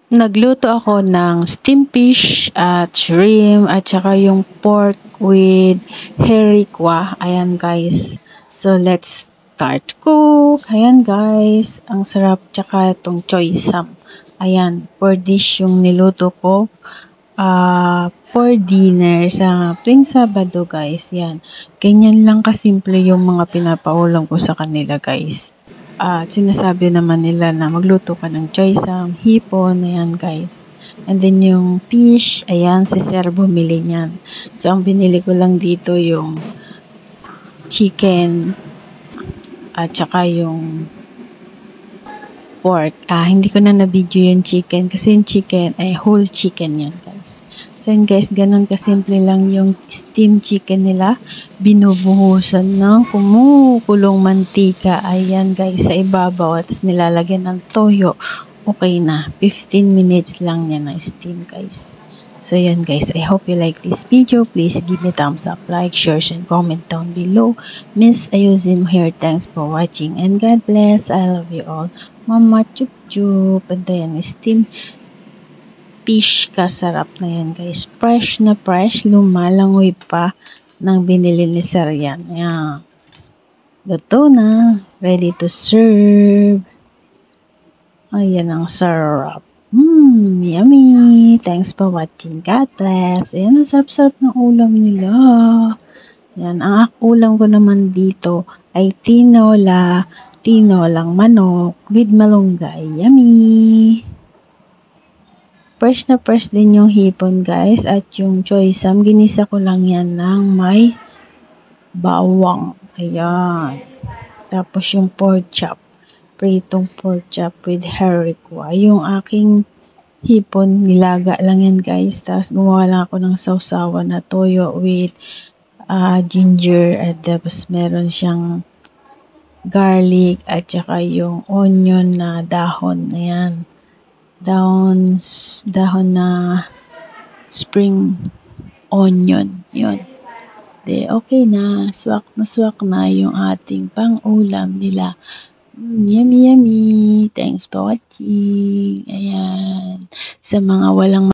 Nagluto ako ng steamed fish at shrimp at saka yung pork with haricua. Ayan guys. So let's start cook. Ayan guys. Ang sarap tsaka itong choy sam. Ayan. For dish yung niluto ko. For dinner sa tuwing Sabado guys. Yan. Ganyan lang kasimple yung mga pinapaulam ko sa kanila guys. At sinasabi naman nila na magluto ka ng choy sam, hipon, ayan guys. And then yung fish, ayan, si Sir bumili niyan. So, ang binili ko lang dito yung chicken at saka yung pork. Hindi ko na na-video yung chicken kasi yung chicken ay whole chicken yan guys. So yun guys, ganun kasimple lang yung steamed chicken nila. Binubuhusan ng kumukulong mantika. Ayan guys, sa ibabaw at nilalagyan ng toyo. Okay na, 15 minutes lang yan na steam guys. So yun guys, I hope you like this video. Please give me thumbs up, like, share, and comment down below. Miss Ayusin here, thanks for watching and God bless. I love you all. Mama chup chup. And ayan, steam fish, kasarap na yan guys. Fresh na fresh, lumalangoy pa ng binili ni Sir yan. Ayan. Luto na. Ready to serve. Ayan ang sarap. Yummy. Thanks for watching. God bless. Ayan, ang sarap-sarap ng ulam nila. Ayan, ang ulam ko naman dito ay tinolang manok with malunggay. Yummy. Fresh na fresh din yung hipon guys at yung choy sam. Ginisa ko lang yan ng may bawang. Ayan. Tapos yung pork chop. Pritong pork chop with haricua. Yung aking hipon, nilaga lang yan guys. Tapos gumawa lang ako ng sausawan na toyo with ginger. At tapos meron siyang garlic at saka yung onion na dahon. Ayan. Dahon na spring onion. Yun. Okay na. Swak na yung ating pang-ulam nila. Yummy, yummy. Thanks for watching. Ayan. Sa mga walang